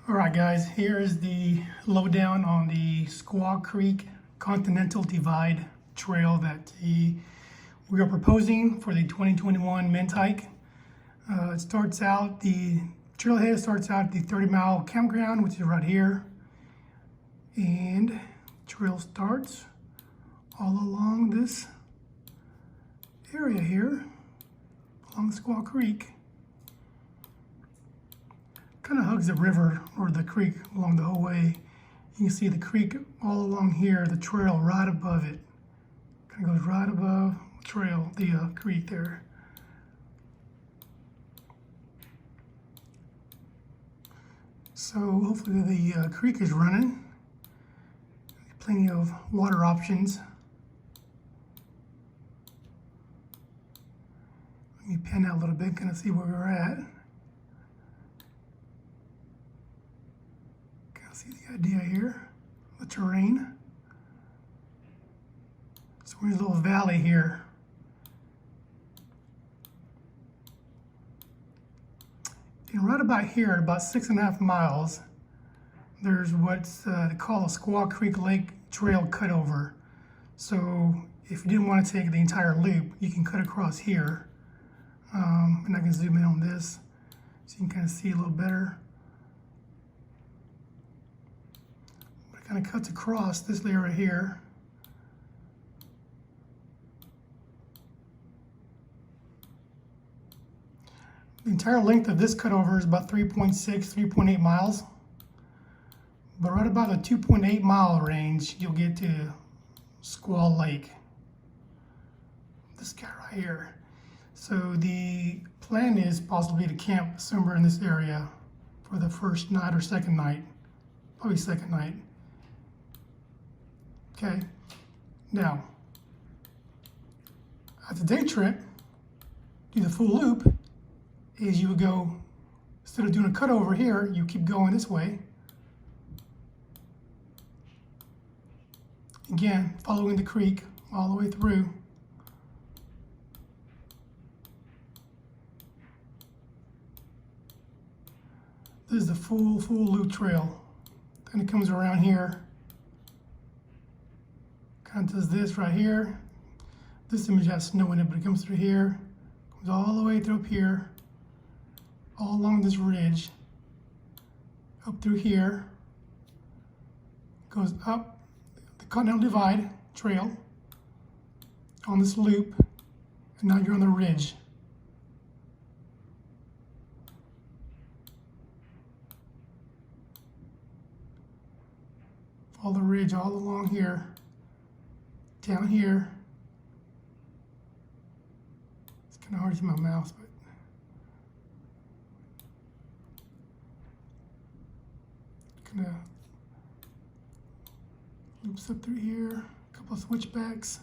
All right, guys, here is the lowdown on the Squaw Creek Continental Divide Trail that we are proposing for the 2021 men's hike. The trailhead starts out at the 30-mile campground, which is right here. And trail starts all along this area here, along Squaw Creek. Kind of hugs the river or the creek along the whole way. You can see the creek all along here, the trail right above it. Kind of goes right above the trail, the creek there. So hopefully the creek is running. Plenty of water options. Let me pan out a little bit, kind of see where we're at. See the idea here, the terrain. So we're in a little valley here. And right about here, at about 6.5 miles, there's what's they call a Squaw Creek Lake Trail Cut-Over. So if you didn't want to take the entire loop, you can cut across here. And I can zoom in on this so you can kind of see a little better. Kind of cuts across this layer right here. The entire length of this cutover is about 3.6, 3.8 miles. But right about the 2.8 mile range, you'll get to Squaw Lake. This guy right here. So the plan is possibly to camp somewhere in this area for the first night or second night. Probably second night. Okay, now, at the day trip, do the full loop, is you would go, instead of doing a cut over here, you keep going this way. Again, following the creek all the way through. This is the full loop trail. Then it comes around here. Kind of does this right here. This image has snow in it, but it comes through here, comes all the way through up here, all along this ridge, up through here, goes up the Continental Divide Trail on this loop, and now you're on the ridge. Follow the ridge all along here. Down here, it's kind of hard to see my mouse, but kind of loops up through here, a couple of switchbacks,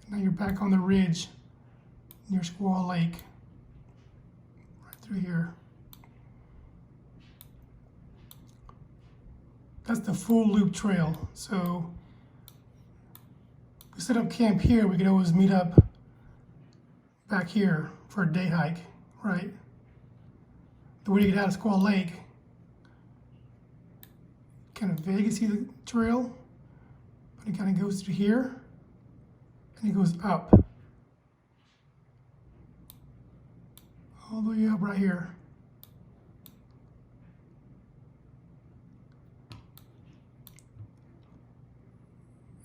and now you're back on the ridge near Squaw Lake, right through here. That's the full loop trail. So we set up camp here, we could always meet up back here for a day hike, right? The way to get out of Squaw Lake, kind of vague, you see the trail, but it kind of goes through here, and it goes up. All the way up right here.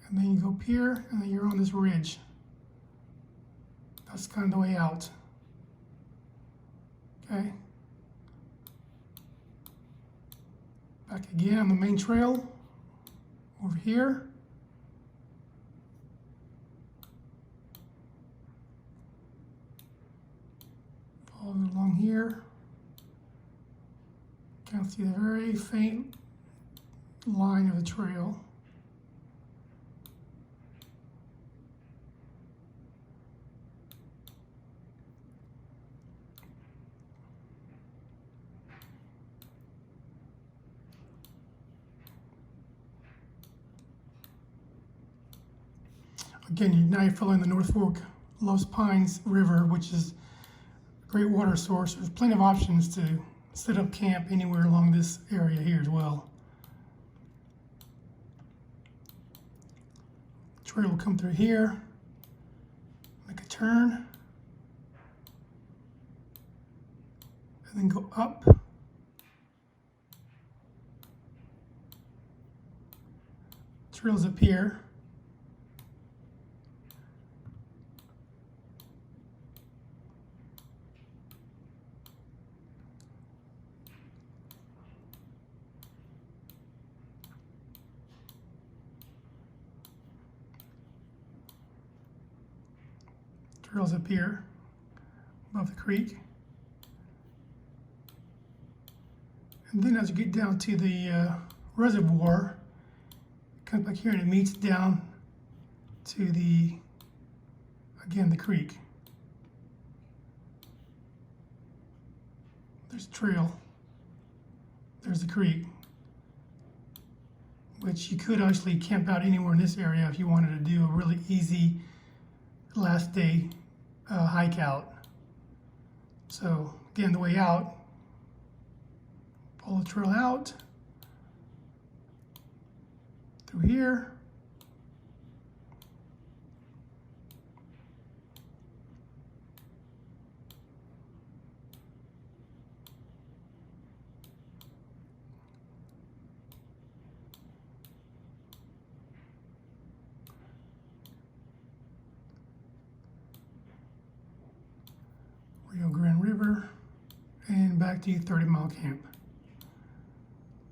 And then you go up here, and then you're on this ridge. That's kind of the way out. Okay. Back again on the main trail, over here. Follow along here. Kind of see the very faint line of the trail. Again, now you're following the North Fork Los Pines River, which is a great water source. There's plenty of options to set up camp anywhere along this area here as well. Trail will come through here, make a turn, and then go up. Trails up here. Trails up here above the creek. And then as you get down to the reservoir, it comes back here and it meets down to the, again, the creek. There's a trail. There's the creek, which you could actually camp out anywhere in this area if you wanted to do a really easy last day hike out. So again, the way out, follow the trail out through here. Rio Grande River, and back to 30-mile camp.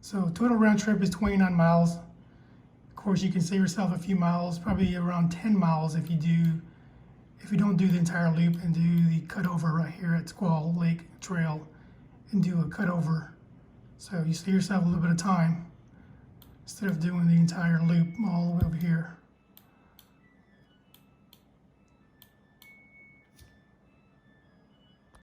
So total round trip is 29 miles. Of course, you can save yourself a few miles, probably around 10 miles if you don't do the entire loop and do the cut-over right here at Squaw Lake Trail and do a cut-over. So you save yourself a little bit of time instead of doing the entire loop all the way over here.